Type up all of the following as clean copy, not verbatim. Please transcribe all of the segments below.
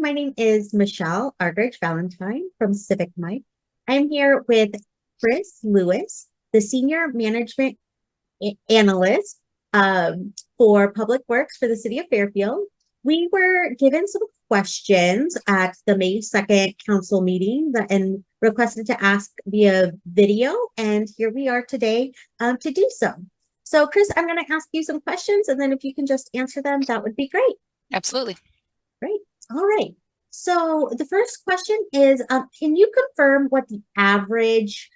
my name is Michelle Argridge Valentine from Civic Mike. I'm here with Chris Lewis, the Senior Management Analyst for Public Works for the City of Fairfield. We were given some questions at the May 2nd council meeting and requested to ask via video, and here we are today to do so. So, Chris, I'm going to ask you some questions, and then if you can just answer them, that would be great. Absolutely. Great. All right. So the first question is, can you confirm what the average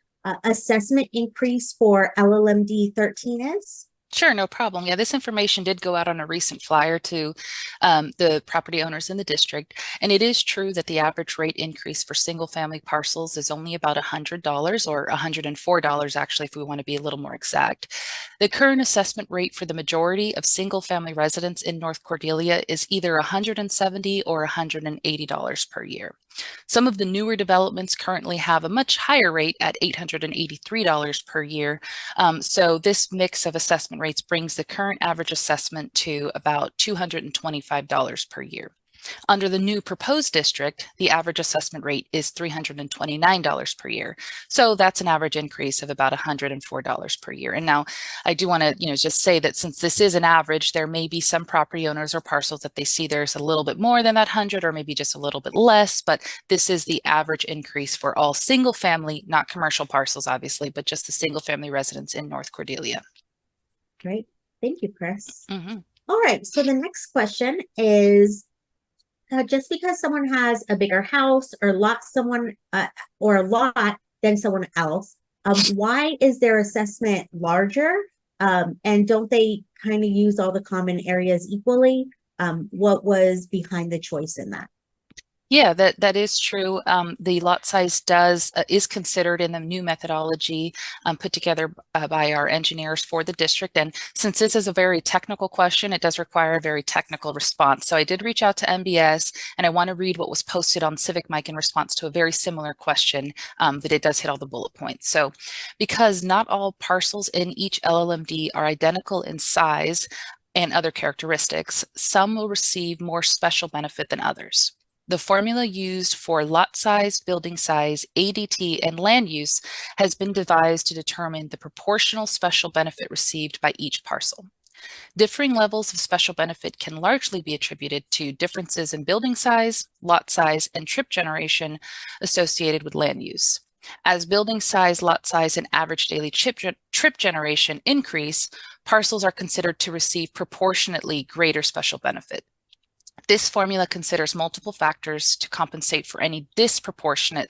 assessment increase for LLMD 13 is? Sure, no problem. Yeah, this information did go out on a recent flyer to the property owners in the district. And it is true that the average rate increase for single family parcels is only about $100 or $104 actually, if we want to be a little more exact. The current assessment rate for the majority of single family residents in North Cordelia is either $170 or $180 per year. Some of the newer developments currently have a much higher rate at $883 per year. So this mix of assessment rates brings the current average assessment to about $225 per year. Under the new proposed district, the average assessment rate is $329 per year. So that's an average increase of about $104 per year. And now I do want to, just say that since this is an average, there may be some property owners or parcels that they see there's a little bit more than that 100 or maybe just a little bit less, but this is the average increase for all single family, not commercial parcels, obviously, but just the single family residents in North Cordelia. Great. Thank you, Chris. Mm-hmm. All right. So the next question is, just because someone has a bigger house or or a lot than someone else, why is their assessment larger? And don't they kind of use all the common areas equally? What was behind the choice in that? Yeah, that is true. The lot size is considered in the new methodology put together by our engineers for the district. And since this is a very technical question, it does require a very technical response. So I did reach out to MBS, and I want to read what was posted on Civic Mike in response to a very similar question, but it does hit all the bullet points. So because not all parcels in each LLMD are identical in size and other characteristics, some will receive more special benefit than others. The formula used for lot size, building size, ADT, and land use has been devised to determine the proportional special benefit received by each parcel. Differing levels of special benefit can largely be attributed to differences in building size, lot size, and trip generation associated with land use. As building size, lot size, and average daily trip generation increase, parcels are considered to receive proportionately greater special benefit. This formula considers multiple factors to compensate for any disproportionality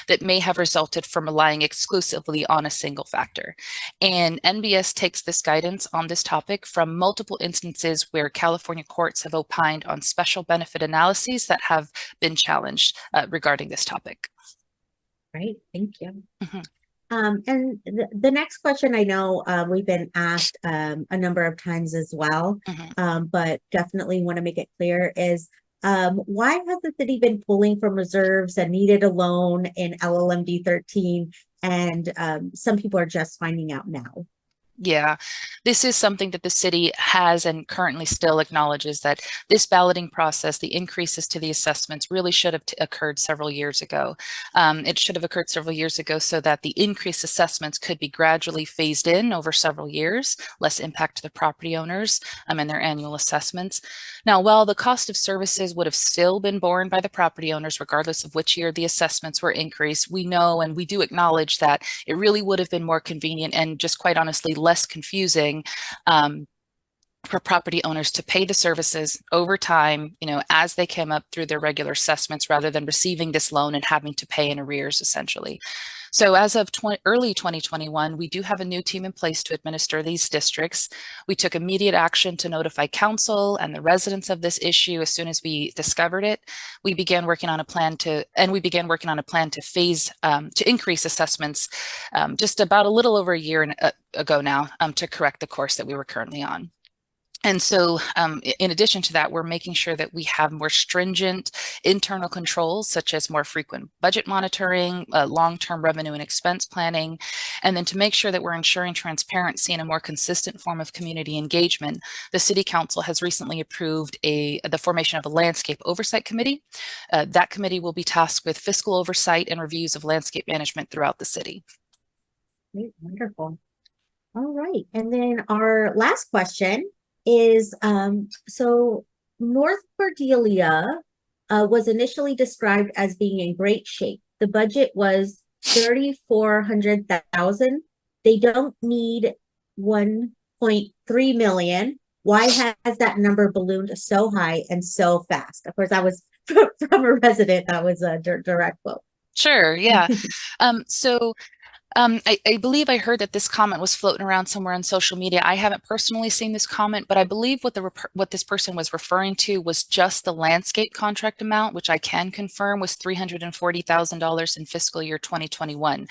that may have resulted from relying exclusively on a single factor. And NBS takes this guidance on this topic from multiple instances where California courts have opined on special benefit analyses that have been challenged regarding this topic. Right, thank you. Mm-hmm. And the next question, I know we've been asked a number of times as well, but definitely want to make it clear is, why has the city been pulling from reserves and needed a loan in LLMD 13? And some people are just finding out now. Yeah, this is something that the city has and currently still acknowledges that this balloting process, the increases to the assessments really should have occurred several years ago. It should have occurred several years ago so that the increased assessments could be gradually phased in over several years, less impact to the property owners and their annual assessments. Now, while the cost of services would have still been borne by the property owners, regardless of which year the assessments were increased, we know and we do acknowledge that it really would have been more convenient and just quite honestly less confusing for property owners to pay the services over time, as they came up through their regular assessments rather than receiving this loan and having to pay in arrears essentially. So as of early 2021, we do have a new team in place to administer these districts. We took immediate action to notify council and the residents of this issue as soon as we discovered it. We began working on a plan to phase, to increase assessments just about a little over a year ago now to correct the course that we were currently on. And so in addition to that, we're making sure that we have more stringent internal controls, such as more frequent budget monitoring, long-term revenue and expense planning, and then to make sure that we're ensuring transparency and a more consistent form of community engagement, the City Council has recently approved the formation of a landscape oversight committee. That committee will be tasked with fiscal oversight and reviews of landscape management throughout the city. Great, wonderful. All right. And then our last question is, so North Cordelia was initially described as being in great shape. The budget was 3,400,000. They don't need 1.3 million. Why has that number ballooned so high and so fast? Of course, that was from a resident. That was a direct quote. Sure, yeah. I believe I heard that this comment was floating around somewhere on social media. I haven't personally seen this comment, but I believe what this person was referring to was just the landscape contract amount, which I can confirm was $340,000 in fiscal year 2021.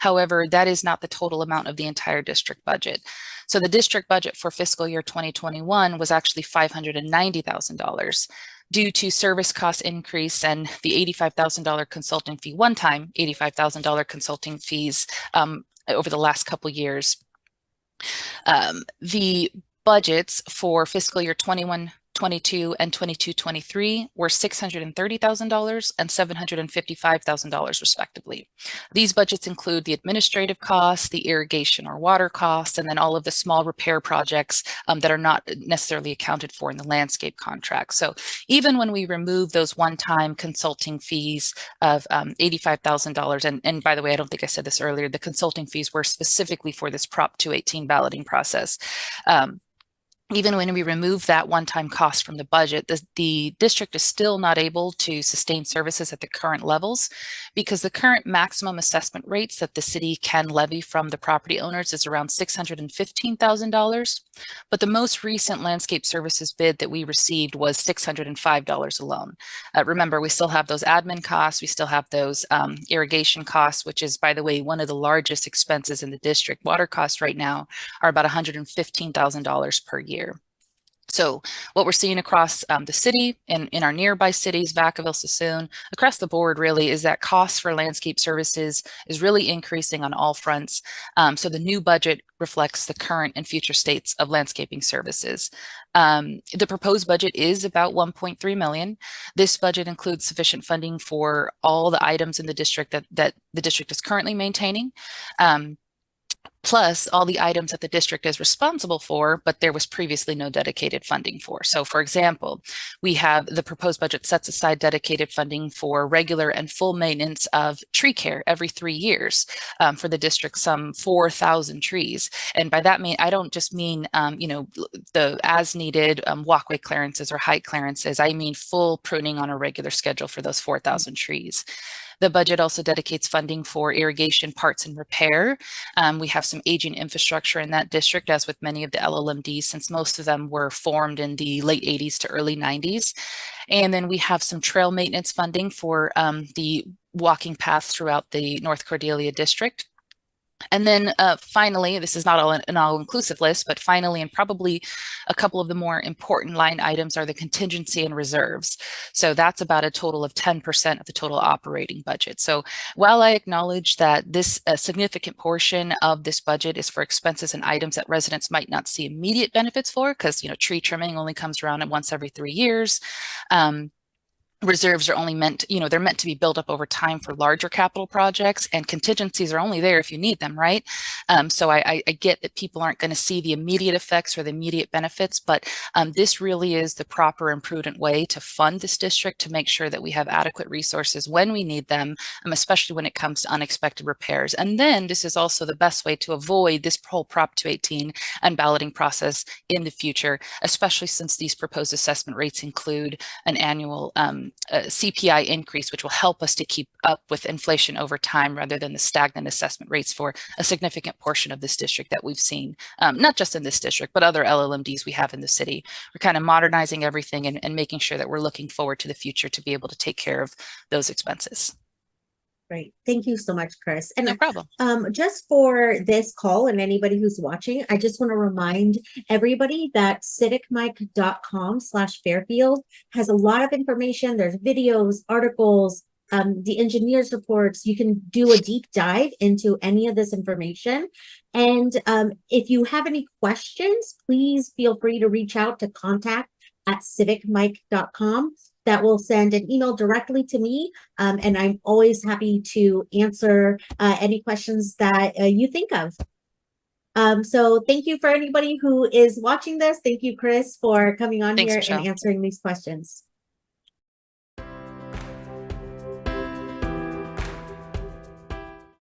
However, that is not the total amount of the entire district budget. So the district budget for fiscal year 2021 was actually $590,000 due to service cost increase and the $85,000 consulting fee, one-time $85,000 consulting fees over the last couple years. The budgets for fiscal year 21, 22, and 22, 23 were $630,000 and $755,000 respectively. These budgets include the administrative costs, the irrigation or water costs, and then all of the small repair projects that are not necessarily accounted for in the landscape contract. So even when we remove those one-time consulting fees of $85,000, and by the way, I don't think I said this earlier, the consulting fees were specifically for this Prop 218 balloting process. Even when we remove that one-time cost from the budget, the district is still not able to sustain services at the current levels because the current maximum assessment rates that the city can levy from the property owners is around $615,000. But the most recent landscape services bid that we received was $605 alone. Remember, we still have those admin costs. We still have those irrigation costs, which is, by the way, one of the largest expenses in the district. Water costs right now are about $115,000 per year. So what we're seeing across the city and in our nearby cities, Vacaville, Sassoon, across the board really is that costs for landscape services is really increasing on all fronts. So the new budget reflects the current and future states of landscaping services. The proposed budget is about 1.3 million. This budget includes sufficient funding for all the items in the district that the district is currently maintaining. Plus all the items that the district is responsible for, but there was previously no dedicated funding for. So for example, we have the proposed budget sets aside dedicated funding for regular and full maintenance of tree care every 3 years for the district, some 4,000 trees. And by that I don't just mean, the as needed walkway clearances or height clearances. I mean full pruning on a regular schedule for those 4,000 trees. The budget also dedicates funding for irrigation parts and repair. We have some aging infrastructure in that district, as with many of the LLMDs, since most of them were formed in the late 80s to early 90s. And then we have some trail maintenance funding for the walking paths throughout the North Cordelia district. And then finally, this is not an all-inclusive list, but finally, and probably a couple of the more important line items are the contingency and reserves. So that's about a total of 10% of the total operating budget. So while I acknowledge that this significant portion of this budget is for expenses and items that residents might not see immediate benefits for, because tree trimming only comes around once every 3 years. Reserves are only meant, they're meant to be built up over time for larger capital projects, and contingencies are only there if you need them, right? So I get that people aren't going to see the immediate effects or the immediate benefits, but this really is the proper and prudent way to fund this district to make sure that we have adequate resources when we need them, especially when it comes to unexpected repairs. And then this is also the best way to avoid this whole Prop 218 and balloting process in the future, especially since these proposed assessment rates include an annual CPI increase, which will help us to keep up with inflation over time rather than the stagnant assessment rates for a significant portion of this district that we've seen, not just in this district, but other LLMDs we have in the city. We're kind of modernizing everything and making sure that we're looking forward to the future to be able to take care of those expenses. Great. Thank you so much, Chris. And No problem. just for this call and anybody who's watching, I just want to remind everybody that civicmike.com/Fairfield has a lot of information. There's videos, articles, the engineers reports. You can do a deep dive into any of this information. And if you have any questions, please feel free to reach out to contact@civicmike.com. That will send an email directly to me, and I'm always happy to answer any questions that you think of. So thank you for anybody who is watching this. Thank you, Chris, for coming on Thanks, here Michelle. and answering these questions.